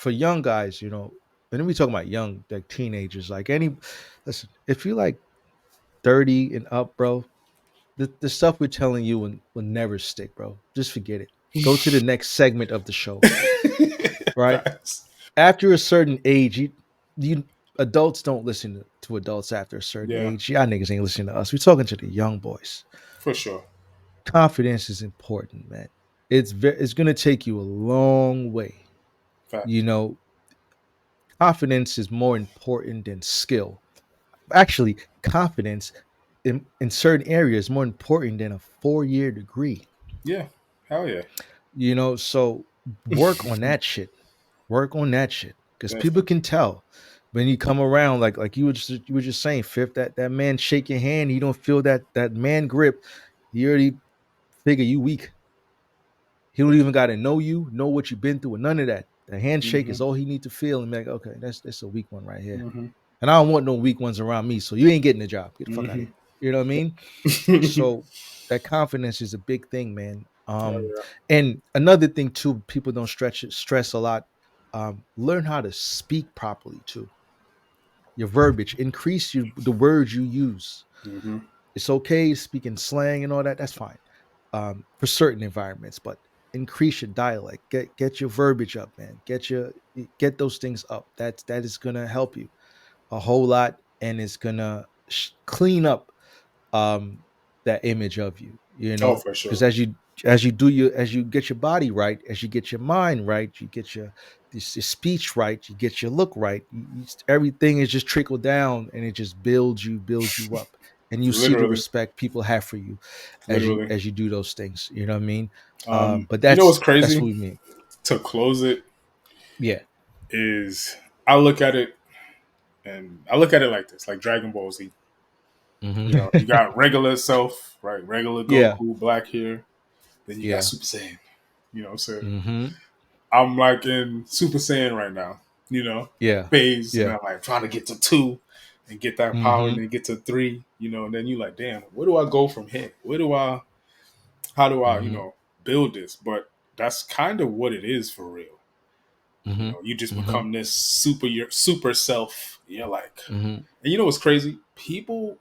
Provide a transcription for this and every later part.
for young guys, and then we talking about young, like teenagers, like listen, if you like 30 and up, bro, the stuff we're telling you will never stick, bro. Just forget it. Go to the next segment of the show, right? Facts. After a certain age, you adults don't listen to adults after a certain Yeah, age. Y'all niggas ain't listening to us. We're talking to the young boys. for sure. Confidence is important, man. It's gonna take you a long way. You Facts. know, confidence is more important than skill. Actually, confidence in certain areas is more important than a 4-year degree. Yeah. Hell yeah. So work on that shit. Work on that shit. Because people Definitely. can tell when you come around, like you were just saying, Fifth, that man shake your hand, you don't feel that man grip, you already figure you weak. He don't even gotta know what you've been through, and none of that. The handshake Mm-hmm. is all he need to feel and be like, okay, that's a weak one right here. Mm-hmm. And I don't want no weak ones around me. So you ain't getting the job. Get the fuck out of Mm-hmm. here. You know what I mean? So that confidence is a big thing, man. Hell yeah. And another thing too, people don't stress a lot. Learn how to speak properly too. Your verbiage, increase the words you use. Mm-hmm. It's okay speaking slang and all that. That's fine for certain environments, but increase your dialect. Get your verbiage up, man. Get those things up. That is gonna help you a whole lot, and it's gonna clean up um that image of you. Oh, for sure. Because as you get your body right, as you get your mind right, you get your speech right, you get your look right, everything is just trickle down, and it just builds you up, and you see the Literally. respect people have for you as you Literally. as you do those things. You know what I mean? But You know what's that's what crazy? we mean. To close it Yeah. is I look at it and I look at it like this, like Dragon Ball Z. You know, you Hmm. got regular self, right? Regular Yeah. Goku, black hair. Then you got Yeah. Super Saiyan. You know what I'm saying? Hmm. I'm like in Super Saiyan right now, Yeah. phase, and Yeah. I'm like trying to get to two and get that power and Hmm. then get to three, and then you like, damn, where do I go from here? How do I, Hmm. build this? But that's kind of what it is for real. Hmm. You just Hmm. become this your super self. You're like, Hmm. and you know what's crazy? People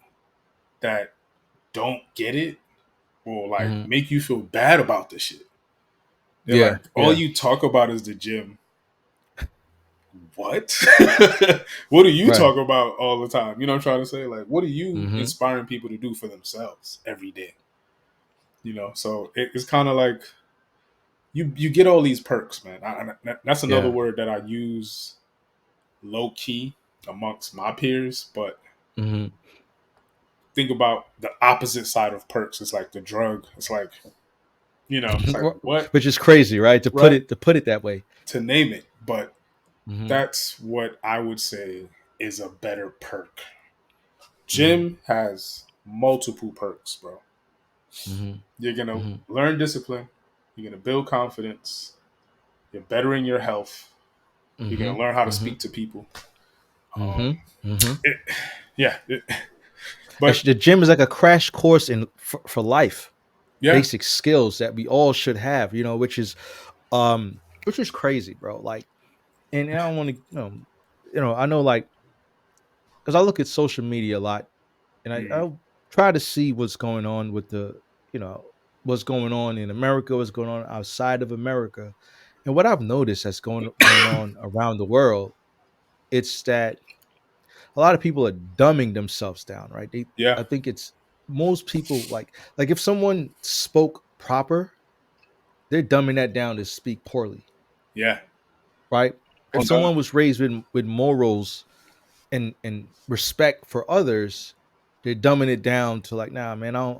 that don't get it will like Hmm. make you feel bad about this shit. They're Yeah. like, all Yeah. you talk about is the gym. What? What do you Right. talk about all the time? You know what I'm trying to say? Like, what are you Hmm. inspiring people to do for themselves every day? So it's kind of like you get all these perks, man. That's another Yeah. word that I use low key amongst my peers, but Hmm. think about the opposite side of perks. It's like the drug. It's like what, Which is crazy, right? To put right? it that way. To name it, but Hmm. that's what I would say is a better perk. Hmm. Gym has multiple perks, bro. Hmm. You're gonna Hmm. learn discipline. You're gonna build confidence. You're bettering your health. You're Hmm. gonna learn how to Hmm. speak to people. Hmm. Hmm. It, yeah, but The gym is like a crash course for life, yeah, basic skills that we all should have. Which is crazy, bro. Like, and I don't want to, I know, like, because I look at social media a lot, and mm, I try to see what's going on with you know, what's going on in America, what's going on outside of America, and what I've noticed that's going on around the world, it's that a lot of people are dumbing themselves down, right? yeah, I think it's most people like if someone spoke proper, they're dumbing that down to speak poorly, yeah. right? If Oh no, someone was raised with morals and respect for others, they're dumbing it down to like, nah, man, I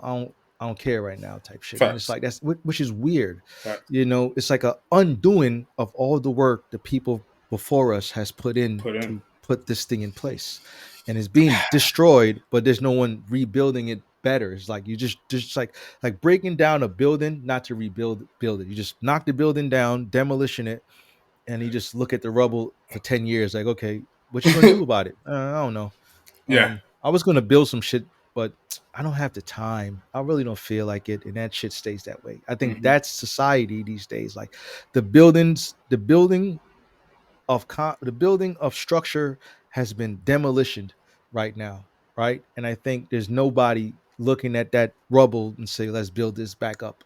don't care right now, type shit. And it's facts, like which is weird. facts. It's like a undoing of all the work the people before us has put in Put in. to put this thing in place, and it's being destroyed. But there's no one rebuilding it better. It's like you just like breaking down a building, not to build it. You just knock the building down, demolition it, and you just look at the rubble for 10 years like, okay, what you gonna do about it? I don't know. Yeah. I was gonna build some shit, but I don't have the time. I really don't feel like it, and that shit stays that way. I think Hmm. that's society these days. Like the building the building of structure has been demolished right now, right? And I think there's nobody looking at that rubble and say, let's build this back up.